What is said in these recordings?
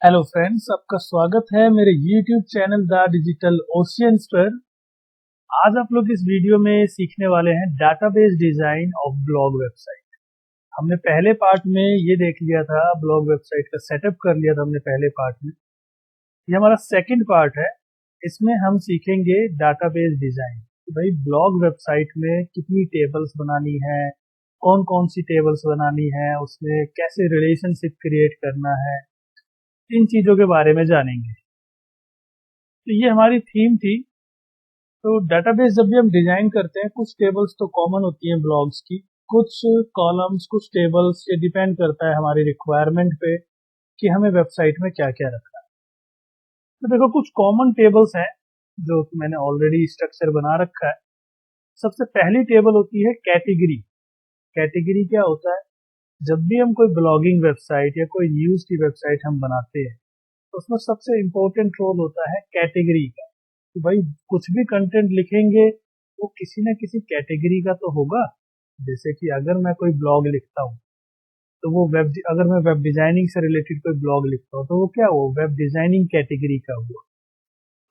Hello friends, आपका स्वागत है मेरे YouTube channel the digital oceans पर। आज आप लोग इस वीडियो में सीखने वाले हैं database design of blog website. हमने पहले पार्ट में ये देख लिया था, ब्लॉग वेबसाइट का सेटअप कर लिया था हमने पहले पार्ट में। ये हमारा सेकंड पार्ट है। इसमें हम सीखेंगे डाटाबेस डिजाइन। भाई ब्लॉग वेबसाइट में कितनी टेबल्स बनानी है, कौन कौन सी टेबल्स बनानी है, उसमें कैसे रिलेशनशिप क्रिएट करना है, इन चीजों के बारे में जानेंगे। तो ये हमारी थीम थी। तो डेटाबेस जब भी हम डिजाइन करते हैं, कुछ टेबल्स तो कॉमन होती हैं ब्लॉग्स की, कुछ कॉलम्स, कुछ टेबल्स, ये डिपेंड करता है हमारी रिक्वायरमेंट पे कि हमें वेबसाइट में क्या क्या रखना है। तो देखो, कुछ कॉमन टेबल्स हैं जो मैंने ऑलरेडी स्ट्रक्चर बना रखा है। सबसे पहली टेबल होती है कैटेगरी। कैटेगरी क्या होता है? जब भी हम कोई ब्लॉगिंग वेबसाइट या कोई न्यूज की वेबसाइट हम बनाते हैं, तो उसमें सबसे इम्पोर्टेंट रोल होता है कैटेगरी का। कि भाई कुछ भी कंटेंट लिखेंगे वो किसी न किसी कैटेगरी का तो होगा। जैसे कि अगर मैं कोई ब्लॉग लिखता हूँ तो वो अगर मैं वेब डिजाइनिंग से रिलेटेड कोई ब्लॉग लिखता हूँ तो वो क्या हुआ, वेब डिजाइनिंग कैटेगरी का हुआ।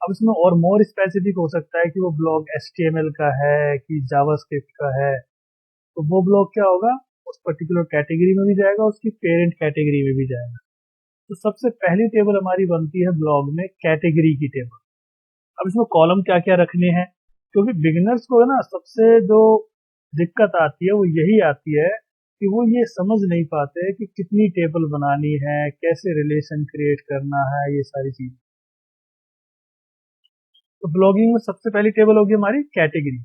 अब इसमें और मोर स्पेसिफिक हो सकता है कि वो ब्लॉग HTML का है कि जावास्क्रिप्ट का है, तो वो ब्लॉग क्या होगा, उस पर्टिकुलर कैटेगरी में भी जाएगा, उसकी पेरेंट कैटेगरी में भी जाएगा। तो सबसे पहली टेबल हमारी बनती है ब्लॉग में कैटेगरी की टेबल। अब इसमें कॉलम क्या क्या रखने हैं, क्योंकि बिगिनर्स को है ना, सबसे जो दिक्कत आती है वो यही आती है कि वो ये समझ नहीं पाते कि कितनी टेबल बनानी है, कैसे रिलेशन क्रिएट करना है, ये सारी चीज। तो ब्लॉगिंग में सबसे पहली टेबल होगी हमारी कैटेगरी।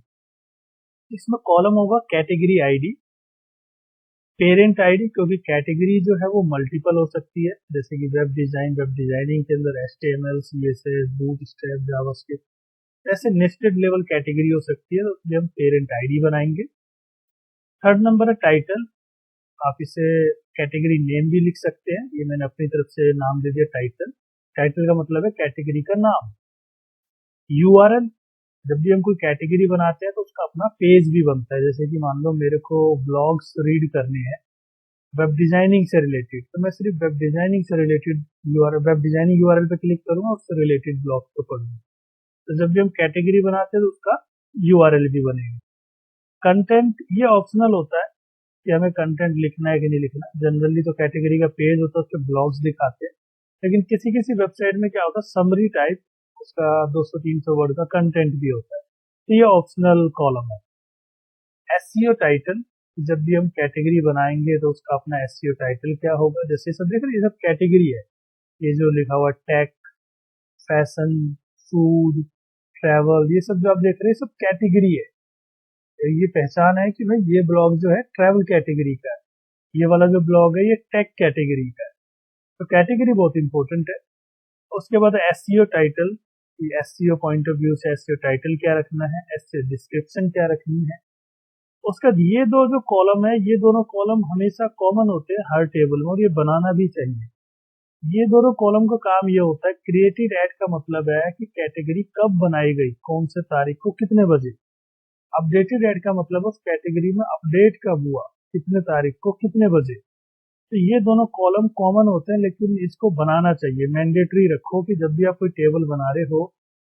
इसमें कॉलम होगा कैटेगरी आईडी, पेरेंट आईडी, क्योंकि कैटेगरी जो है वो मल्टीपल हो सकती है, जैसे कि वेब डिजाइनिंग के अंदर HTML, CSS, बूटस्ट्रैप, जावास्क्रिप्ट, ऐसे नेस्टेड लेवल कैटेगरी हो सकती है, तो उसमें हम पेरेंट आईडी बनाएंगे। थर्ड नंबर है टाइटल। आप इसे कैटेगरी नेम भी लिख सकते हैं, ये मैंने अपनी तरफ से नाम दे दिया टाइटल। टाइटल का मतलब है कैटेगरी का नाम। URL, जब भी हम कोई कैटेगरी बनाते हैं तो उसका अपना पेज भी बनता है। जैसे कि मान लो मेरे को ब्लॉग्स रीड करने हैं वेब डिजाइनिंग से रिलेटेड, तो मैं सिर्फ वेब डिजाइनिंग से रिलेटेड वेब डिजाइनिंग URL पे क्लिक करूंगा, उससे रिलेटेड ब्लॉग को पढ़ूंगा। तो जब भी हम कैटेगरी बनाते हैं तो उसका URL भी बनेगा। कंटेंट ये ऑप्शनल होता है कि हमें कंटेंट लिखना है कि नहीं लिखना। जनरली तो कैटेगरी का पेज होता है, उस पर ब्लॉग्स दिखाते हैं, लेकिन किसी किसी वेबसाइट में क्या होता है, समरी टाइप, उसका 200-300 वर्ड का कंटेंट भी होता है, तो ये ऑप्शनल कॉलम है। SEO टाइटल, जब भी हम कैटेगरी बनाएंगे तो उसका अपना SEO टाइटल क्या होगा। जैसे सब देख रहे हैं, ये सब कैटेगरी है। ये जो लिखा हुआ टेक, फैशन, फूड, ट्रैवल, ये सब जो आप देख रहे हैं सब कैटेगरी है। तो ये पहचान है कि भाई ये ब्लॉग जो है ट्रैवल कैटेगरी का है, ये वाला जो ब्लॉग है ये टेक कैटेगरी का है। तो कैटेगरी बहुत इंपॉर्टेंट है। उसके बाद SEO title, SEO point of view से SEO टाइटल क्या रखना है, SEO डिस्क्रिप्शन क्या रखनी है। उसके बाद ये दो जो कॉलम है, ये दोनों कॉलम हमेशा कॉमन होते हैं हर टेबल में, और ये बनाना भी चाहिए। ये दोनों कॉलम का काम ये होता है, क्रिएटेड एड का मतलब है कि कैटेगरी कब बनाई गई, कौन से तारीख को, कितने बजे। अपडेटेड एड का मतलब उस कैटेगरी में अपडेट कब हुआ, कितने तारीख को, कितने बजे। तो ये दोनों कॉलम कॉमन होते हैं, लेकिन इसको बनाना चाहिए, मैंडेटरी रखो कि जब भी आप कोई टेबल बना रहे हो,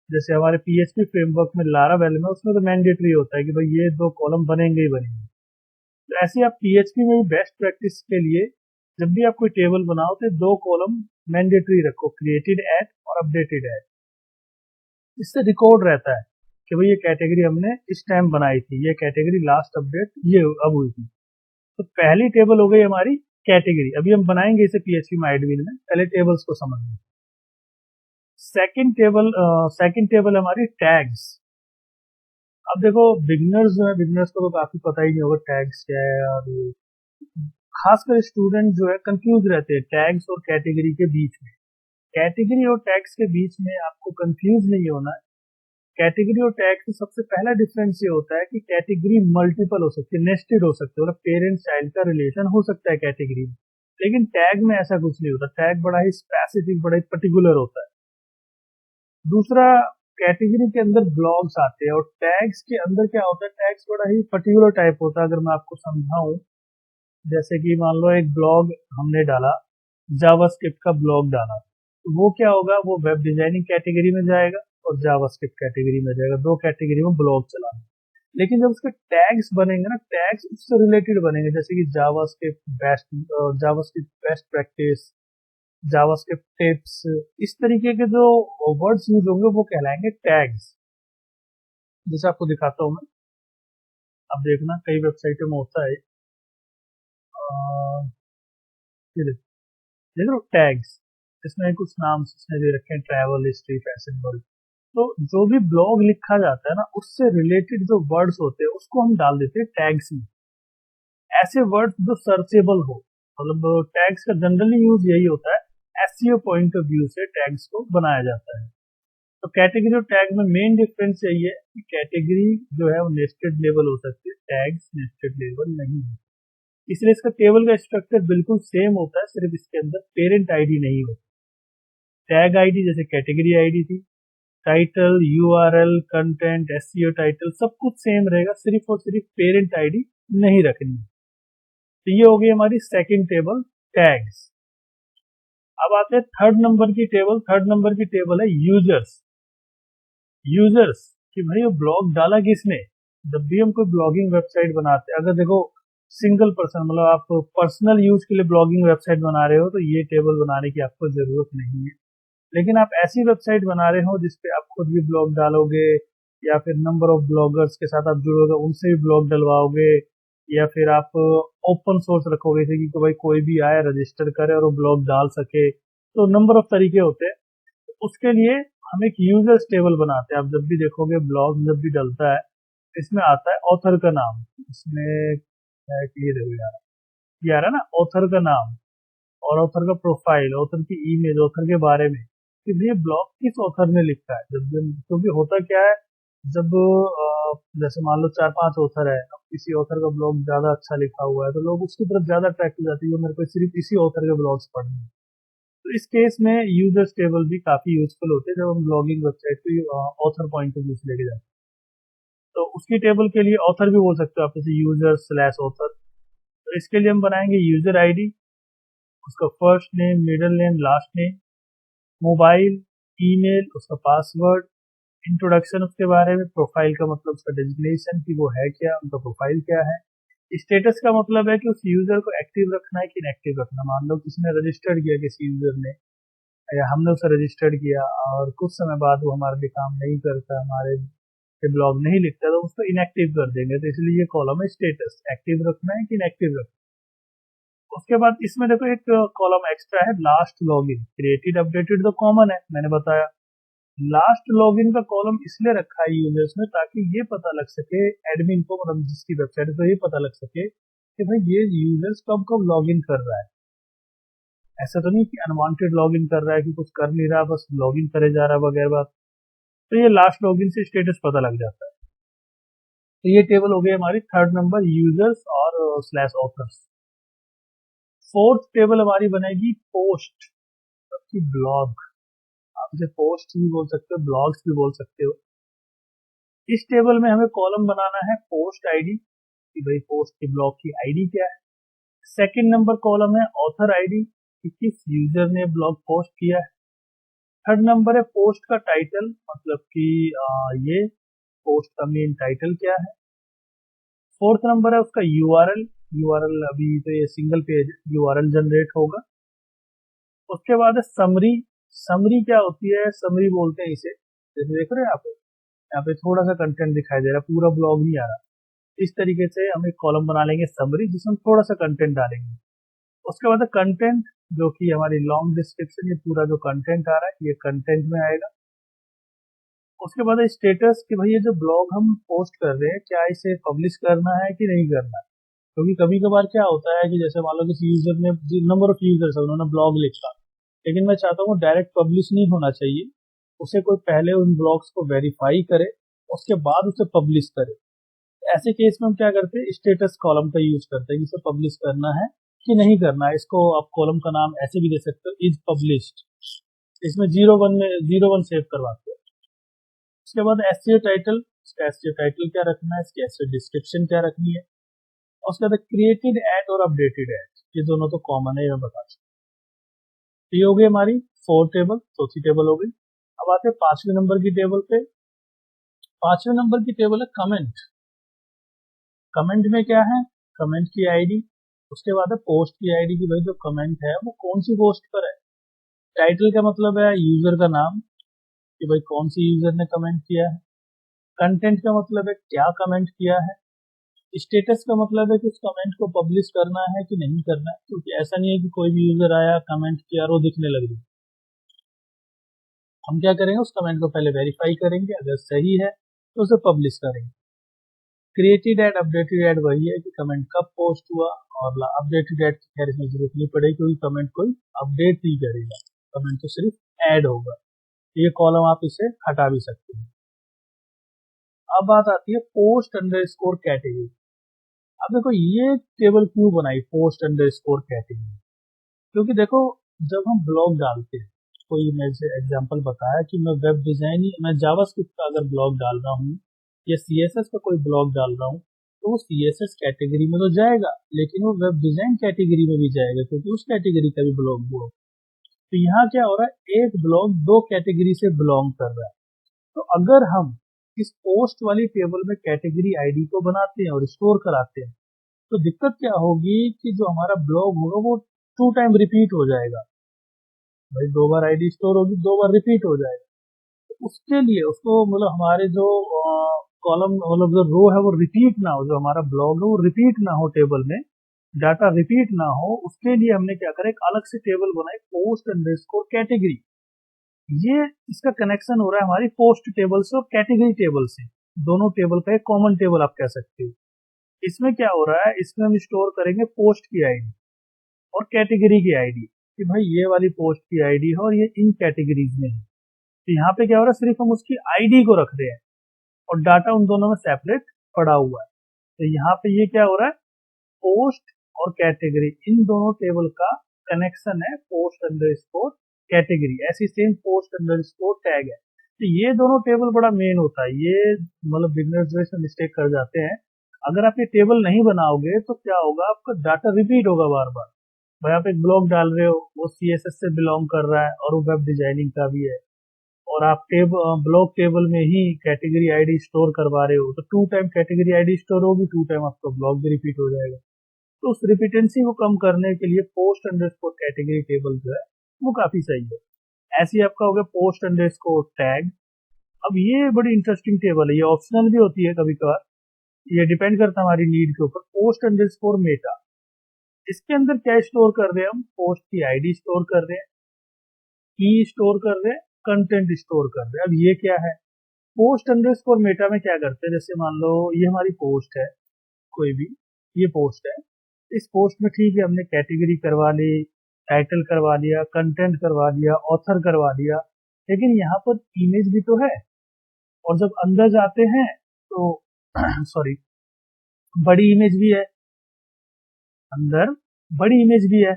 जैसे हमारे PHP फ्रेमवर्क में लारावेल में, उसमें तो मैंडेटरी होता है कि भाई ये दो कॉलम बनेंगे ही बनेंगे। तो ऐसे आप PHP में भी बेस्ट प्रैक्टिस के लिए जब भी आप कोई टेबल बनाओ तो दो कॉलम मैंडेटरी रखो, क्रिएटेड एड और अपडेटेड एड। इससे रिकॉर्ड रहता है कि भाई ये कैटेगरी हमने इस टाइम बनाई थी, ये कैटेगरी लास्ट अपडेट ये अब हुई थी। तो पहली टेबल हो गई हमारी कैटेगरी। अभी हम बनाएंगे इसे PHP माइडवील में, पहले टेबल्स को समझिए। सेकंड टेबल हमारी टैग्स। अब देखो, बिगिनर्स जो है, बिगिनर्स को तो काफी पता ही नहीं होगा टैग्स क्या है, और खासकर स्टूडेंट जो है कंफ्यूज रहते हैं टैग्स और कैटेगरी के बीच में। कैटेगरी और टैग्स के बीच में आपको कंफ्यूज नहीं होना है। कैटेगरी और टैग से सबसे पहला डिफरेंस ये होता है कि कैटेगरी मल्टीपल हो सकती है, नेस्टेड हो सकती है, मतलब पेरेंट चाइल्ड का रिलेशन हो सकता है कैटेगरी में। लेकिन टैग में ऐसा कुछ नहीं होता, टैग बड़ा ही स्पेसिफिक, बड़ा ही पर्टिकुलर होता है। दूसरा, कैटेगरी के अंदर ब्लॉग्स आते हैं और टैग्स के अंदर क्या होता है, टैग्स बड़ा ही पर्टिकुलर टाइप होता है। अगर मैं आपको समझाऊं, जैसे कि मान लो एक ब्लॉग हमने डाला, जावास्क्रिप्ट का ब्लॉग डाला, तो वो क्या होगा, वो वेब डिजाइनिंग कैटेगरी में जाएगा और जावास्क्रिप्ट कैटेगरी में जाएगा, दो कैटेगरी में ब्लॉग चलाना। लेकिन जब उसके टैग्स बनेंगे ना, टैग्स उससे रिलेटेड बनेंगे, जैसे कि JavaScript best practice, JavaScript tips, इस तरीके के जो वर्ड्स यूज होंगे वो कहलाएंगे टैग्स। जैसे आपको दिखाता हूँ मैं, अब देखना कई वेबसाइटों में होता है, ये देखो टैग्स, इसमें कुछ नाम उसने दे रखे हैं, ट्रैवल हिस्ट्री, फैशन वर्ल्ड। तो जो भी ब्लॉग लिखा जाता है ना, उससे रिलेटेड जो वर्ड्स होते हैं उसको हम डाल देते हैं टैग्स में। ऐसे वर्ड्स जो सर्चेबल हो, मतलब टैग्स का जनरली यूज यही होता है, एसईओ पॉइंट ऑफ व्यू से टैग्स को बनाया जाता है। तो कैटेगरी और टैग में मेन डिफरेंस यही है कि कैटेगरी जो है वो नेस्टेड लेवल हो सकती है, टैग्स नेस्टेड लेवल नहीं है। इसलिए इसका टेबल का स्ट्रक्चर बिल्कुल सेम होता है, सिर्फ इसके अंदर पेरेंट आईडी नहीं होती। टैग आईडी जैसे कैटेगरी आईडी थी, title, URL, content, SEO title सब कुछ सेम रहेगा, सिर्फ और सिर्फ पेरेंट आईडी नहीं रखनी। तो ये हो गई हमारी सेकंड टेबल, टैग्स। अब आते हैं थर्ड नंबर की टेबल। थर्ड नंबर की टेबल है यूजर्स। यूजर्स कि भाई वो ब्लॉग डाला किसने। जब भी हम कोई ब्लॉगिंग वेबसाइट बनाते हैं, अगर देखो सिंगल पर्सन, मतलब आप पर्सनल यूज के लिए ब्लॉगिंग वेबसाइट बना रहे हो तो ये टेबल बनाने की आपको जरूरत नहीं है। लेकिन आप ऐसी वेबसाइट बना रहे हो जिसपे आप खुद भी ब्लॉग डालोगे, या फिर नंबर ऑफ ब्लॉगर्स के साथ आप जुड़ोगे, उनसे भी ब्लॉग डलवाओगे, या फिर आप ओपन सोर्स रखोगे जैसे कि भाई कोई भी आए रजिस्टर करे और वो ब्लॉग डाल सके, तो नंबर ऑफ तरीके होते हैं। उसके लिए हम एक यूजर्स टेबल बनाते हैं। आप जब भी देखोगे ब्लॉग जब भी डलता है, इसमें आता है ऑथर का नाम, इसमें ये देखो यार, ये आ रहा है ना ऑथर का नाम, और ऑथर का प्रोफाइल, ऑथर की इमेज, ऑथर के बारे में कि ये ब्लॉग किस ऑथर ने लिखा है। जब क्योंकि होता क्या है, जब जैसे मान लो 4-5 ऑथर है, अब किसी ऑथर का ब्लॉग ज्यादा अच्छा लिखा हुआ है तो लोग उसकी तरफ ज्यादा अट्रैक्ट हो जाते हैं, मेरे को सिर्फ इसी ऑथर के ब्लॉग्स पढ़ने हैं। तो इस केस में यूजर्स टेबल भी काफी यूजफुल होते हैं जब हम ब्लॉगिंग वेबसाइट को ऑथर पॉइंट ऑफ व्यू से लेके जाते हैं। तो उसकी टेबल के लिए ऑथर भी बोल सकते हो आप, जैसे यूजर स्लैश ऑथर। तो इसके लिए हम बनाएंगे यूजर आईडी, उसका first name, middle name, last name, mobile, email, उसका पासवर्ड, इंट्रोडक्शन उसके बारे में, प्रोफाइल का मतलब उसका डेजिग्नेशन कि वो है क्या, उनका प्रोफाइल क्या है। स्टेटस का मतलब है कि उस यूजर को एक्टिव रखना है कि इनएक्टिव रखना। मान लो किसी ने रजिस्टर्ड किया, किसी यूजर ने या हमने उसे रजिस्टर्ड किया और कुछ समय बाद वो हमारे लिए काम नहीं करता, हमारे ब्लॉग नहीं लिखता, तो उसको इनएक्टिव कर देंगे। तो इसलिए ये कॉलम है स्टेटस, एक्टिव रखना है कि इनएक्टिव रखना है। उसके बाद इसमें देखो एक कॉलम एक्स्ट्रा है, लास्ट लॉगिन। क्रिएटेड अपडेटेड तो कॉमन है, मैंने बताया। लास्ट लॉगिन का कॉलम इसलिए रखा है यूजर्स में ताकि ये पता लग सके एडमिन को, मतलब जिसकी वेबसाइट है, तो ये पता लग सके कि भाई ये यूजर्स कब कब लॉगिन कर रहा है। ऐसा तो नहीं कि अनवांटेड लॉगिन कर रहा है कि कुछ कर नहीं रहा, बस लॉगिन करे जा रहा है वगैरह बात। तो ये लास्ट लॉगिन से स्टेटस पता लग जाता है। तो ये टेबल हो गई हमारी थर्ड नंबर, यूजर्स और स्लैश ऑथर्स। फोर्थ टेबल हमारी बनेगी पोस्ट की ब्लॉग। आप इसे पोस्ट भी बोल सकते हो, ब्लॉग्स भी बोल सकते हो। इस टेबल में हमें कॉलम बनाना है पोस्ट आईडी कि भाई पोस्ट के ब्लॉग की आईडी क्या है। सेकंड नंबर कॉलम है ऑथर आईडी कि किस यूजर ने ब्लॉग पोस्ट किया है। थर्ड नंबर है पोस्ट का टाइटल, मतलब कि ये पोस्ट का मेन टाइटल क्या है। फोर्थ नंबर है उसका यूआरएल। यूआरएल अभी तो ये सिंगल पेज यूआरएल जनरेट होगा। उसके बाद है समरी। समरी क्या होती है, समरी बोलते हैं इसे, जैसे देख रहे हैं आप यहाँ पे थोड़ा सा कंटेंट दिखाई दे रहा है, पूरा ब्लॉग नहीं आ रहा। इस तरीके से हम एक कॉलम बना लेंगे समरी, जिसमें थोड़ा सा कंटेंट डालेंगे। उसके बाद है कंटेंट, जो कि हमारी लॉन्ग डिस्क्रिप्शन, ये पूरा जो कंटेंट आ रहा है ये कंटेंट में आएगा। उसके बाद है स्टेटस कि भाई ये जो ब्लॉग हम पोस्ट कर रहे हैं क्या इसे पब्लिश करना है कि नहीं करना है। क्योंकि कभी कभार क्या होता है कि जैसे मान लो किसी यूजर ने, नंबर ऑफ यूजर्स है, उन्होंने ब्लॉग लिखा, लेकिन मैं चाहता हूँ डायरेक्ट पब्लिश नहीं होना चाहिए, उसे कोई पहले उन ब्लॉग्स को वेरीफाई करे, उसके बाद उसे पब्लिश करे। ऐसे केस में हम क्या करते हैं, स्टेटस कॉलम का यूज करते हैं, इसे पब्लिश करना है कि नहीं करना है। इसको आप कॉलम का नाम ऐसे भी दे सकते हो, इज पब्लिश्ड। इसमें 01 में 01 सेव करवाते हैं। उसके बाद एसईओ टाइटल, इसका एसईओ टाइटल क्या रखना है, इसकी एसईओ डिस्क्रिप्शन क्या रखनी है। और उसके बाद क्रिएटेड एड और अपडेटेड एड, ये दोनों तो कॉमन है, ये मैं बता सकता हूँ। ये हो गई हमारी 4 टेबल, चौथी टेबल हो गई। अब आते हैं 5वें नंबर की टेबल पे। 5वें नंबर की टेबल है कमेंट। कमेंट में क्या है, कमेंट की आईडी, उसके बाद है पोस्ट की आईडी की भाई जो कमेंट है वो कौन सी पोस्ट पर है। टाइटल का मतलब है यूजर का नाम कि भाई कौन सी यूजर ने कमेंट किया है। कंटेंट का मतलब है क्या कमेंट किया है। स्टेटस का मतलब है कि उस कमेंट को पब्लिश करना है कि नहीं करना है, क्योंकि ऐसा नहीं है कि कोई भी यूजर आया कमेंट किया और वो दिखने लग गई। हम क्या करेंगे, उस कमेंट को पहले वेरीफाई करेंगे, अगर सही है तो उसे पब्लिश करेंगे। क्रिएटेड एड, अपडेटेड एड वही है कि कमेंट कब पोस्ट हुआ, और अपडेटेड एड की खैर इसमें जरूरत नहीं पड़ेगी क्योंकि कमेंट कोई अपडेट नहीं करेगा, कमेंट तो सिर्फ ऐड होगा। ये कॉलम आप इसे हटा भी सकते हैं। अब बात आती है पोस्ट अंडरस्कोर कैटेगरी। अब देखो ये टेबल क्यों बनाई पोस्ट अंडरस्कोर कैटेगरी, क्योंकि देखो जब हम ब्लॉग डालते हैं, कोई मेरे से एग्जांपल बताया कि मैं वेब डिजाइन, मैं जावास्क्रिप्ट का अगर ब्लॉग डाल रहा हूँ या सीएसएस का कोई ब्लॉग डाल रहा हूँ, तो वो सीएसएस कैटेगरी में तो जाएगा, लेकिन वो वेब डिजाइन कैटेगरी में भी जाएगा क्योंकि उस कैटेगरी का भी ब्लॉग वो। तो यहाँ क्या हो रहा है, एक ब्लॉग दो कैटेगरी से बिलोंग कर रहा है। तो अगर हम इस पोस्ट वाली टेबल में कैटेगरी आईडी को बनाते हैं और स्टोर कराते हैं, तो दिक्कत क्या होगी कि जो हमारा ब्लॉग होगा वो 2 टाइम रिपीट हो जाएगा। भाई 2 बार आईडी स्टोर होगी, 2 बार रिपीट हो जाएगा। तो उसके लिए उसको मतलब हमारे जो कॉलम मतलब जो रो है वो रिपीट ना हो, जो हमारा ब्लॉग है वो रिपीट ना हो, टेबल में डाटा रिपीट ना हो, उसके लिए हमने क्या करा, एक अलग से टेबल बनाई पोस्ट अंडरस्कोर कैटेगरी। ये इसका कनेक्शन हो रहा है हमारी पोस्ट टेबल से और कैटेगरी टेबल से, दोनों टेबल का एक कॉमन टेबल आप कह सकते हो। इसमें क्या हो रहा है, इसमें हम स्टोर करेंगे पोस्ट की आईडी और कैटेगरी की आईडी, कि भाई ये वाली पोस्ट की आईडी है और ये इन कैटेगरीज में है। तो यहाँ पे क्या हो रहा है, सिर्फ हम उसकी आईडी को रख रहे हैं और डाटा उन दोनों में सेपरेट पड़ा हुआ है। तो यहाँ पे ये क्या हो रहा है, पोस्ट और कैटेगरी इन दोनों टेबल का कनेक्शन है पोस्ट अंडरस्कोर कैटेगरी, ऐसी सेम पोस्ट अंडरस्कोर टैग है। तो ये दोनों टेबल बड़ा मेन होता है, ये मतलब बिगनर्स जो इसमें मिस्टेक कर जाते हैं। अगर आप ये टेबल नहीं बनाओगे तो क्या होगा, आपका डाटा रिपीट होगा बार बार। भाई आप एक ब्लॉग डाल रहे हो, वो सीएसएस से बिलोंग कर रहा है और वो वेब डिजाइनिंग का भी है, और आप ब्लॉग टेबल में ही कैटेगरी आईडी स्टोर करवा रहे हो, तो 2 टाइम कैटेगरी आईडी स्टोर होगी, 2 टाइम आपका ब्लॉग भी रिपीट हो जाएगा। तो उस रिपीटेंसी को कम करने के लिए पोस्ट अंडरस्कोर कैटेगरी टेबल जो है वो काफी सही है। ऐसे ही आपका हो गया पोस्ट अंडरस्कोर टैग। अब ये बड़ी इंटरेस्टिंग टेबल है, ये ऑप्शनल भी होती है कभी कभार, ये डिपेंड करता है हमारी नीड के ऊपर। पोस्ट अंडरस्कोर मेटा, इसके अंदर क्या स्टोर कर रहे हैं हम, पोस्ट की आईडी स्टोर कर रहे हैं, की स्टोर कर रहे हैं, कंटेंट स्टोर कर रहे हैं। अब ये क्या है, पोस्ट अंडरस्कोर मेटा में क्या करते हैं, जैसे मान लो ये हमारी पोस्ट है, कोई भी ये पोस्ट है, इस पोस्ट में ठीक है हमने कैटेगरी करवा ली, टाइटल करवा लिया, कंटेंट करवा लिया, ऑथर करवा लिया, लेकिन यहाँ पर इमेज भी तो है। और जब अंदर जाते हैं तो सॉरी, बड़ी इमेज भी है, अंदर बड़ी इमेज भी है।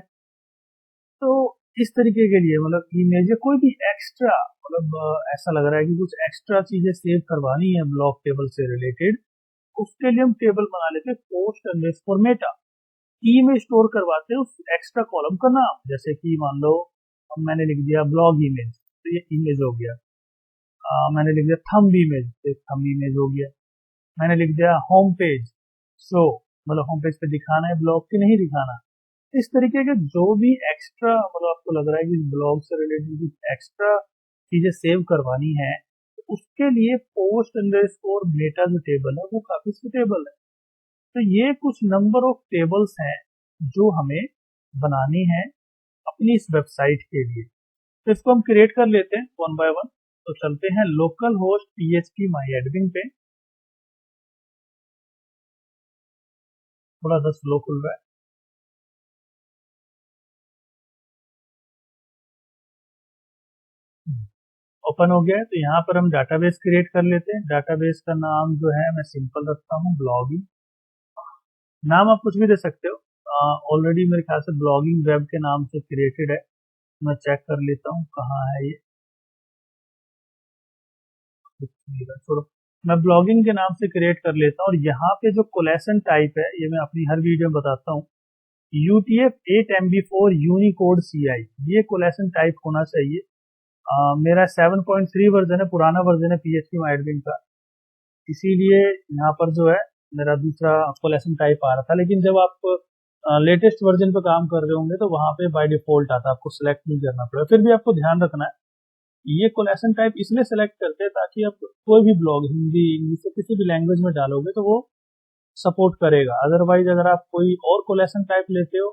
तो इस तरीके के लिए मतलब इमेज कोई भी एक्स्ट्रा मतलब ऐसा लग रहा है कि कुछ एक्स्ट्रा चीजें सेव करवानी है ब्लॉक टेबल से रिलेटेड, उसके लिए हम टेबल बना लेते हैं पोस्ट अंडरस्कोर मेटा। की में स्टोर करवाते हैं उस एक्स्ट्रा कॉलम का नाम, जैसे कि मान लो मैंने लिख दिया ब्लॉग इमेज, तो ये इमेज हो गया। मैंने लिख दिया थंब इमेज, तो थंब इमेज हो गया। मैंने लिख दिया होम पेज, सो मतलब होम पेज पे दिखाना है ब्लॉग की नहीं दिखाना। इस तरीके के जो भी एक्स्ट्रा मतलब आपको लग रहा है कि ब्लॉग से रिलेटेड कुछ एक्स्ट्रा चीजें सेव करवानी है, तो उसके लिए पोस्ट अंडरस्कोर मेटा जो टेबल है वो काफी सुटेबल है। तो ये कुछ नंबर ऑफ टेबल्स हैं जो हमें बनानी है अपनी इस वेबसाइट के लिए। तो इसको हम क्रिएट कर लेते हैं वन बाय वन। तो चलते हैं लोकल होस्ट PHP माई एडमिन पे, थोड़ा सा स्लो खुल रहा है। ओपन हो गया है, तो यहाँ पर हम डाटाबेस क्रिएट कर लेते हैं। डाटाबेस का नाम जो है मैं सिंपल रखता हूँ, ब्लॉगिंग। नाम आप कुछ भी दे सकते हो, ऑलरेडी मेरे ख्याल से ब्लॉगिंग वेब के नाम से क्रिएटेड है। मैं चेक कर लेता हूँ कहाँ है ये, छोड़ो, मैं ब्लॉगिंग के नाम से क्रिएट कर लेता हूँ। और यहाँ पे जो कोलेशन टाइप है, ये मैं अपनी हर वीडियो में बताता हूँ, UTF 8MB4 यूनिकोड CI, ये कोलेशन टाइप होना चाहिए। मेरा 7.3 वर्जन है, पुराना वर्जन है PHP MyAdmin का, इसीलिए यहाँ पर जो है मेरा दूसरा कोलेशन टाइप आ रहा था। लेकिन जब आप लेटेस्ट वर्जन पे काम कर रहे होंगे तो वहाँ पे बाय डिफॉल्ट आता है, आपको सिलेक्ट नहीं करना पड़ेगा। फिर भी आपको ध्यान रखना है, ये कोलेशन टाइप इसलिए सेलेक्ट करते हैं ताकि आप कोई भी ब्लॉग हिंदी, इंग्लिश या किसी भी लैंग्वेज में डालोगे तो वो सपोर्ट करेगा। अदरवाइज अगर आप कोई और कोलेशन टाइप लेते हो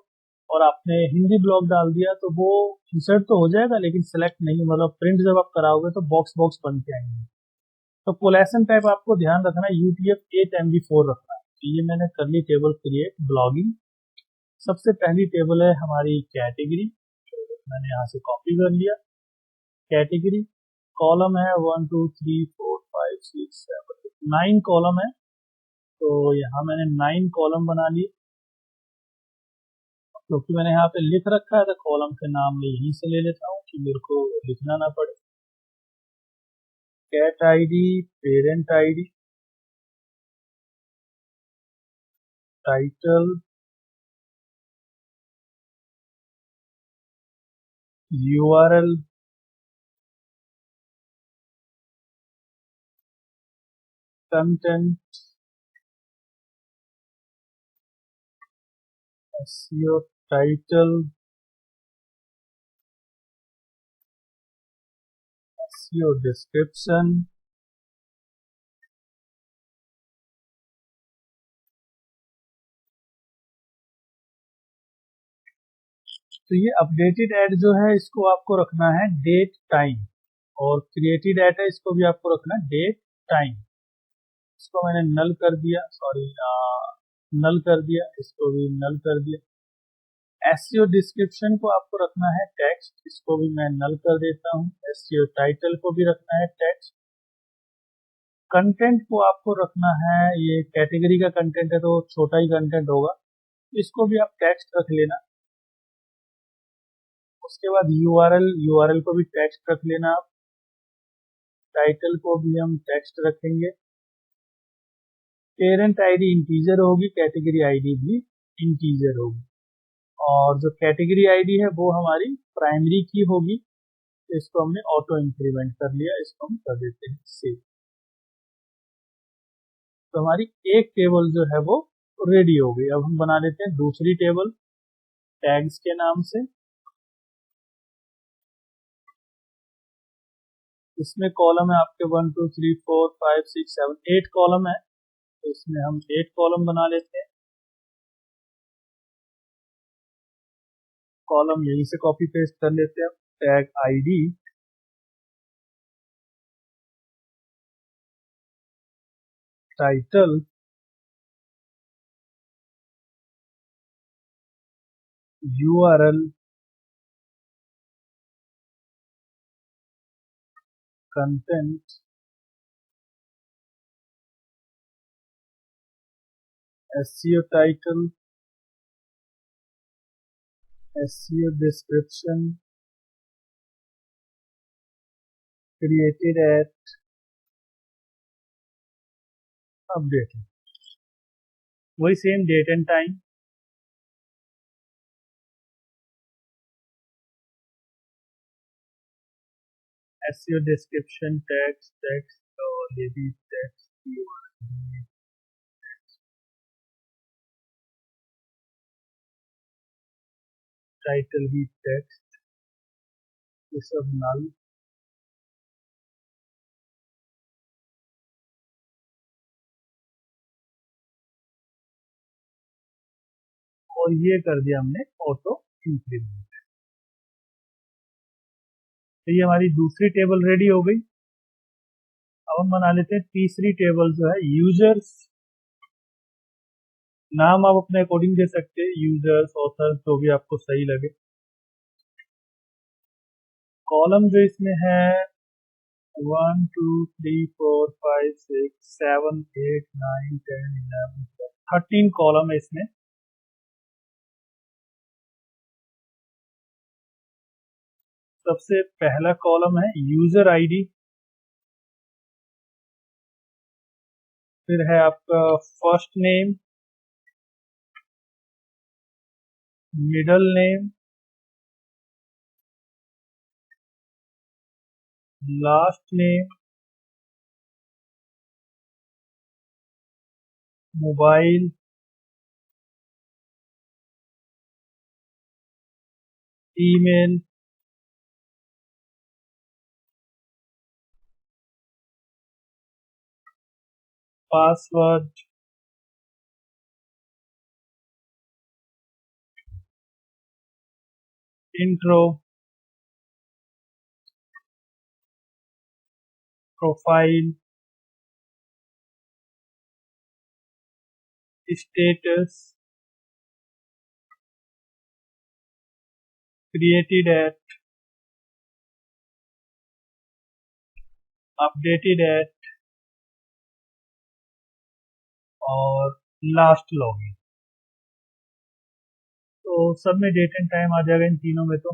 और आपने हिंदी ब्लॉग डाल दिया तो वो इंसर्ट तो हो जाएगा लेकिन सेलेक्ट नहीं, मतलब प्रिंट जब आप कराओगे तो बॉक्स बॉक्स बन के आएंगे। तो कोलेशन टाइप आपको ध्यान रखना है, UTF 8MB4 रखना है। तो ये मैंने कर ली टेबल क्रिएट ब्लॉगिंग। सबसे पहली टेबल है हमारी कैटेगरी, मैंने यहाँ से कॉपी कर लिया। कैटेगरी कॉलम है 1 2 3 4 5 6 7 9 कॉलम है, तो यहाँ मैंने 9 कॉलम बना लिए। क्योंकि मैंने यहाँ पे लिख रखा है तो कॉलम के नाम मैं यहीं से ले लेता हूँ कि मेरे को लिखना ना पड़े। Cat ID, parent ID, title, URL, content, SEO title, SEO description, तो ये अपडेटेड ऐड जो है इसको आपको रखना है डेट टाइम, और क्रिएटेड ऐड है इसको भी आपको रखना है डेट टाइम। इसको मैंने नल कर दिया, सॉरी नल कर दिया, इसको भी नल कर दिया। SEO डिस्क्रिप्शन को आपको रखना है टेक्स्ट, इसको भी मैं नल कर देता हूँ। SEO टाइटल को भी रखना है टेक्स्ट। कंटेंट को आपको रखना है, ये कैटेगरी का कंटेंट है तो छोटा ही कंटेंट होगा, इसको भी आप टेक्स्ट रख लेना। उसके बाद URL को भी टेक्स्ट रख लेना आप। टाइटल को भी हम टेक्स्ट रखेंगे। पेरेंट आईडी इंटीजर होगी, कैटेगरी आईडी भी इंटीजर होगी, और जो कैटेगरी आईडी है वो हमारी प्राइमरी की होगी। तो इसको हमने ऑटो इंक्रीमेंट कर लिया, इसको हम कर देते हैं सेव। तो हमारी एक टेबल जो है वो रेडी हो गई। अब हम बना लेते हैं दूसरी टेबल टैग्स के नाम से। इसमें कॉलम है आपके 1 2 3 4 5 6 7 8 कॉलम है, तो इसमें हम 8 कॉलम बना लेते हैं। कॉलम यहीं से कॉपी पेस्ट कर लेते हैं। Tag ID, title, URL, content, SEO title, SEO description, created at, updated, वही same date and time. SEO description text text और ये भी टेक्स्ट, टाइटल भी टेक्स्ट, ये सब नल। और ये कर दिया हमने ऑटो इंक्रीमेंट। तो ये हमारी दूसरी टेबल रेडी हो गई। अब हम बना लेते हैं तीसरी टेबल जो है यूजर्स। नाम आप अपने अकॉर्डिंग दे सकते हैं, यूजर्स, ऑथर, जो भी आपको सही लगे। कॉलम जो इसमें है 1 2 3 4 5 6 7 8 9 10 11 13 कॉलम है इसमें। सबसे पहला कॉलम है यूजर आईडी, फिर है आपका first name, middle name, last name, mobile, email, password, intro, profile, status, created at, updated at और लास्ट लॉगिन। तो सब में डेट एंड टाइम आ जाएगा इन तीनों में। तो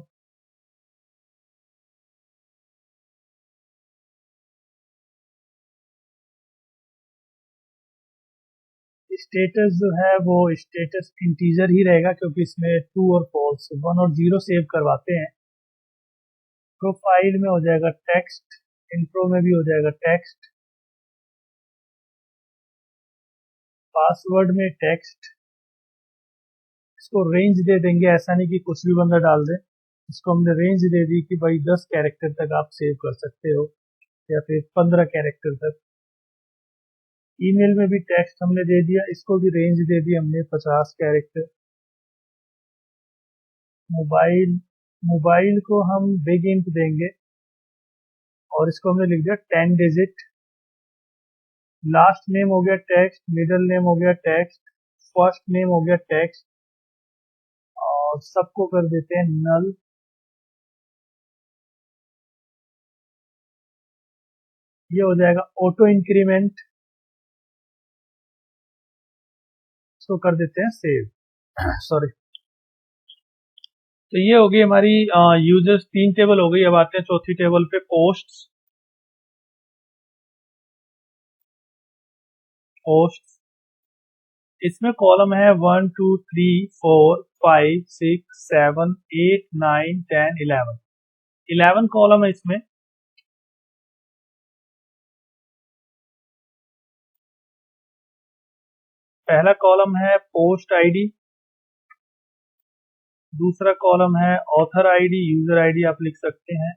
स्टेटस जो है वो स्टेटस इंटीजर ही रहेगा, क्योंकि इसमें ट्रू और फॉल्स, 1 और 0 सेव करवाते हैं। प्रोफाइल में हो जाएगा टेक्स्ट, इंट्रो में भी हो जाएगा टेक्स्ट, पासवर्ड में टेक्स्ट। इसको रेंज दे देंगे, ऐसा नहीं कि कुछ भी बंदा डाल दे। इसको हमने रेंज दे दी कि भाई 10 कैरेक्टर तक आप सेव कर सकते हो या फिर 15 कैरेक्टर तक। ईमेल में भी टेक्स्ट हमने दे दिया, इसको भी रेंज दे दी हमने 50 कैरेक्टर। मोबाइल, मोबाइल को हम बिग इंट देंगे और इसको हमने लिख दिया 10 डिजिट। लास्ट नेम हो गया टेक्स्ट, मिडिल नेम हो गया टेक्स्ट, फर्स्ट नेम हो गया टेक्स्ट और सबको कर देते हैं नल। ये हो जाएगा ऑटो इंक्रीमेंट, इसको कर देते हैं सेव। सॉरी। तो ये हो गई हमारी यूजर्स, 3 टेबल हो गई। अब आते हैं चौथी टेबल पे, पोस्ट्स। पोस्ट्स, इसमें कॉलम है 1 2 3 4 5 6 7 8 9 10 11। 11 कॉलम है इसमें। पहला कॉलम है पोस्ट आईडी, दूसरा कॉलम है ऑथर आईडी, यूजर आईडी आप लिख सकते हैं,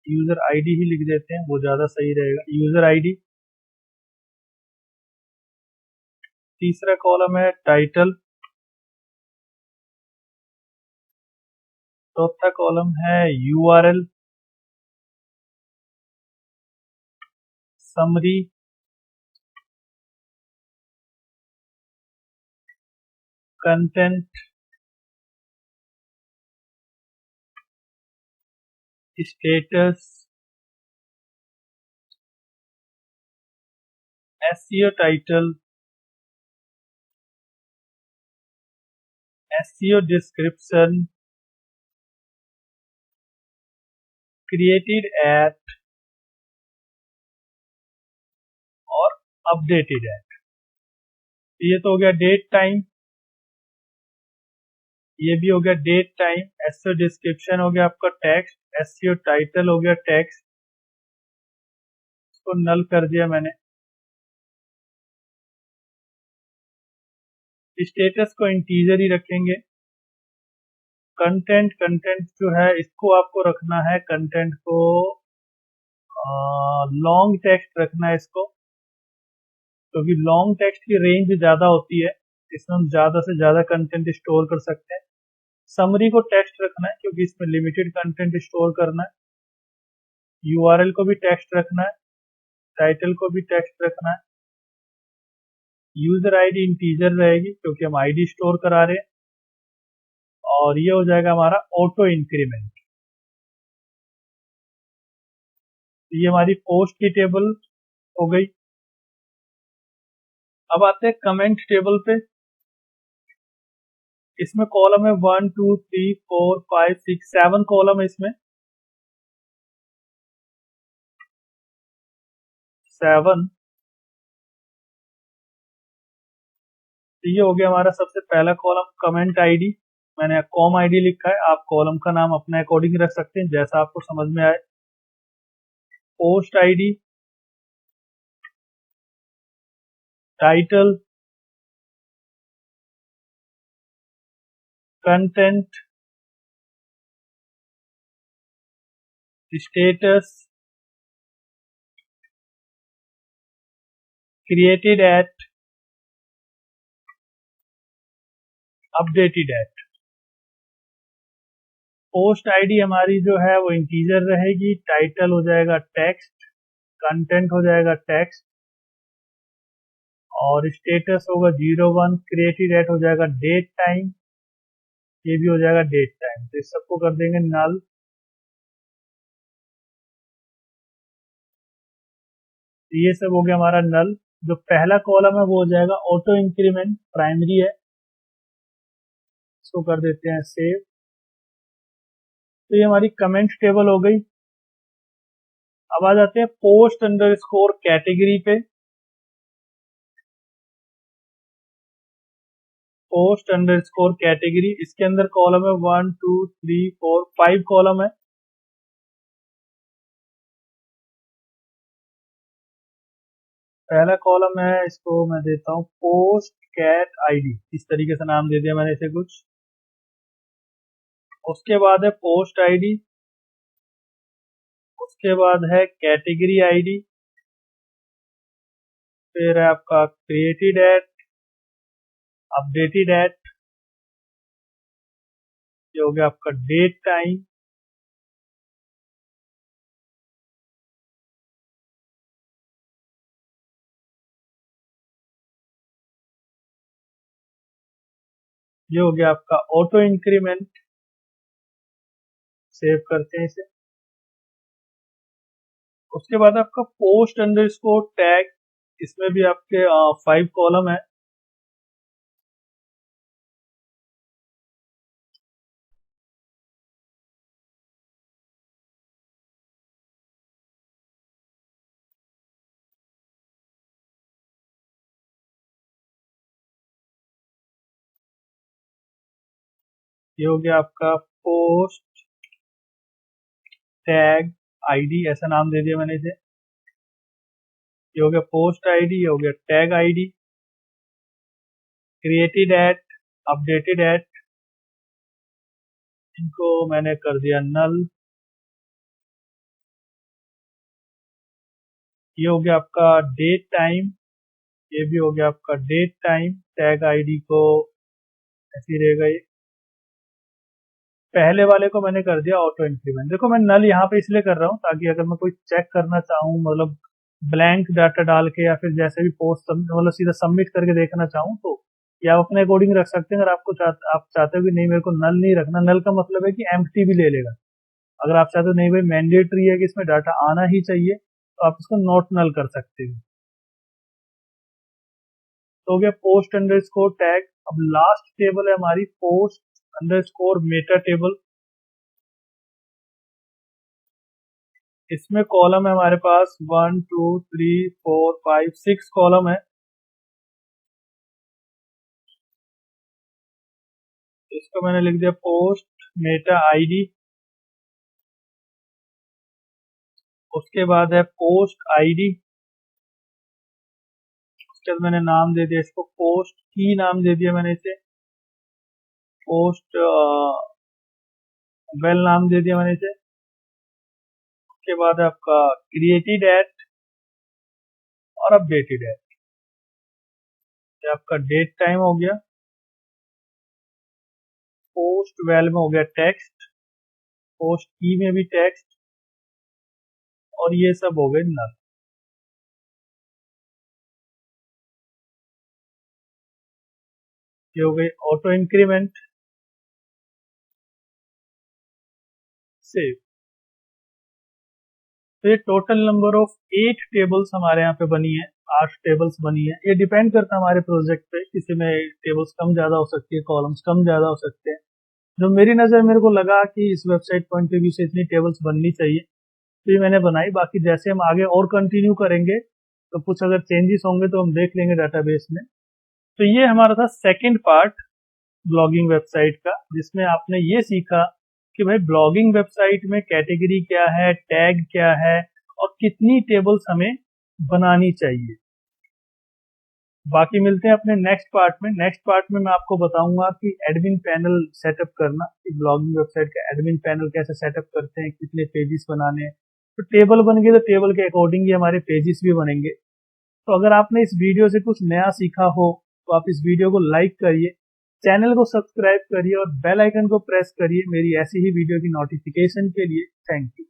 यूजर आईडी ही लिख देते हैं, वो ज्यादा सही रहेगा, यूजर आईडी। तीसरा कॉलम है टाइटल, चौथा कॉलम है URL, summary, content, status, SEO title, SEO description, created eight और अपडेटेड एट। ये तो हो गया डेट टाइम, ये भी हो गया डेट टाइम। एसईओ डिस्क्रिप्शन हो गया आपका टेक्स्ट, एसईओ टाइटल हो गया टेक्स्ट, इसको नल कर दिया मैंने। स्टेटस को इंटीजर ही रखेंगे। कंटेंट, कंटेंट जो है इसको आपको रखना है, कंटेंट को लॉन्ग टेक्स्ट रखना है इसको, क्योंकि लॉन्ग टेक्स्ट की रेंज ज्यादा होती है, इसमें हम ज्यादा से ज्यादा कंटेंट स्टोर कर सकते हैं। समरी को टेक्स्ट रखना है क्योंकि इसमें लिमिटेड कंटेंट स्टोर करना है। यूआरएल को भी टेक्स्ट रखना है, टाइटल को भी टेक्स्ट रखना है। यूजर आईडी इंटीजर रहेगी क्योंकि हम आईडी स्टोर करा रहे हैं। और ये हो जाएगा हमारा ऑटो इंक्रीमेंट। ये हमारी पोस्ट की टेबल हो गई। अब आते हैं कमेंट टेबल पे। इसमें कॉलम है 1 2 3 4 5 6 7 कॉलम है इसमें। 7। तो ये हो गया हमारा सबसे पहला कॉलम, कमेंट आईडी। मैंने कॉम आईडी लिखा है, आप कॉलम का नाम अपने अकॉर्डिंग रख सकते हैं जैसा आपको समझ में आए। Post ID, title, content, status, created at, updated at. Post ID हमारी जो है वो इंटीजर रहेगी, टाइटल हो जाएगा टेक्स्ट, कंटेंट हो जाएगा टेक्स्ट और स्टेटस होगा 01, क्रिएटेड एट हो जाएगा डेट टाइम, ये भी हो जाएगा डेट टाइम। तो इस सबको कर देंगे नल। ये सब हो गया हमारा नल। जो पहला कॉलम है वो हो जाएगा ऑटो इंक्रीमेंट, प्राइमरी है, इसको कर देते हैं सेव। तो ये हमारी कमेंट टेबल हो गई। अब आ जाते हैं पोस्ट अंडरस्कोर कैटेगरी पे। पोस्ट अंडरस्कोर कैटेगरी, इसके अंदर कॉलम है 1 2 3 4 5 कॉलम है। पहला कॉलम है, इसको मैं देता हूं पोस्ट कैट आईडी, इस तरीके से नाम दे दिया मैंने इसे कुछ। उसके बाद है पोस्ट आईडी, उसके बाद है कैटेगरी आईडी, फिर है आपका क्रिएटेड एट, अपडेटेड एट, ये हो गया आपका डेट टाइम, ये हो गया आपका ऑटो इंक्रीमेंट। सेव करते हैं इसे। उसके बाद आपका पोस्ट अंडरस्कोर टैग, इसमें भी आपके 5 कॉलम है। ये हो गया आपका पोस्ट टैग आईडी, ऐसा नाम दे दिया मैंने इसे। ये हो गया पोस्ट आईडी, ये हो गया tag ID, created at, updated at, इनको मैंने कर दिया नल। ये हो गया आपका डेट टाइम, ये भी हो गया आपका डेट टाइम, टैग आईडी को ऐसी रहेगा ये। पहले वाले को मैंने कर दिया ऑटो इंक्रीमेंट। देखो मैं नल यहाँ पे इसलिए कर रहा हूँ ताकि अगर मैं कोई चेक करना चाहूँ, मतलब ब्लैंक डाटा डाल के या फिर जैसे भी पोस्ट मतलब सीधा सबमिट करके देखना चाहूँ, तो या आप अपने अकॉर्डिंग रख सकते हैं। अगर आप चाहते हो कि नहीं मेरे को नल नहीं रखना, नल का मतलब है कि एम्प्टी भी ले लेगा। अगर आप चाहते हो नहीं भाई मैंडेटरी है कि इसमें डाटा आना ही चाहिए, तो आप इसको नॉट नल कर सकते हो। तो हो गया पोस्ट अंडरस्कोर टैग। अब लास्ट टेबल है हमारी पोस्ट अंडरस्कोर मेटा टेबल। इसमें कॉलम है हमारे पास 1 2 3 4 5 6 कॉलम है। इसको मैंने लिख दिया पोस्ट मेटा आईडी। उसके बाद है पोस्ट आईडी, उसके बाद मैंने नाम दे दिया इसको पोस्ट की, नाम दे दिया मैंने इसे। पोस्ट वेल नाम दे दिया मैंने इसे। उसके बाद है आपका क्रिएटेड एट और अपडेटेड एट। ये आपका डेट टाइम हो गया। पोस्ट वेल में हो गया टेक्स्ट, पोस्ट की में भी टेक्स्ट, और ये सब हो गए नल। ये हो गई ऑटो इंक्रीमेंट। सेव। तो ये टोटल नंबर ऑफ 8 टेबल्स हमारे यहाँ पे बनी है, 8 टेबल्स बनी है। ये डिपेंड करता है हमारे प्रोजेक्ट पे, किसी में टेबल्स कम ज्यादा हो सकती है, कॉलम्स कम ज्यादा हो सकते हैं। जो मेरी नज़र मेरे को लगा कि इस वेबसाइट पॉइंट ऑफ व्यू से इतनी टेबल्स बननी चाहिए, तो ये मैंने बनाई। बाकी जैसे हम आगे और कंटिन्यू करेंगे तो कुछ अगर चेंजेस होंगे तो हम देख लेंगे डाटाबेस में। तो ये हमारा था सेकंड पार्ट। ब्लॉगिंग वेबसाइट का, जिसमें आपने ये सीखा कि भाई ब्लॉगिंग वेबसाइट में कैटेगरी क्या है, टैग क्या है और कितनी टेबल्स हमें बनानी चाहिए। बाकी मिलते हैं अपने नेक्स्ट पार्ट में। नेक्स्ट पार्ट में मैं आपको बताऊंगा कि एडमिन पैनल सेटअप करना, कि ब्लॉगिंग वेबसाइट का एडमिन पैनल कैसे सेटअप करते हैं, कितने पेजेस बनाने हैं। तो टेबल बन गए तो टेबल के अकॉर्डिंग ही हमारे पेजेस भी बनेंगे। तो अगर आपने इस वीडियो से कुछ नया सीखा हो तो आप इस वीडियो को लाइक करिए, चैनल को सब्सक्राइब करिए और बेल आइकन को प्रेस करिए मेरी ऐसी ही वीडियो की नोटिफिकेशन के लिए। Thank you.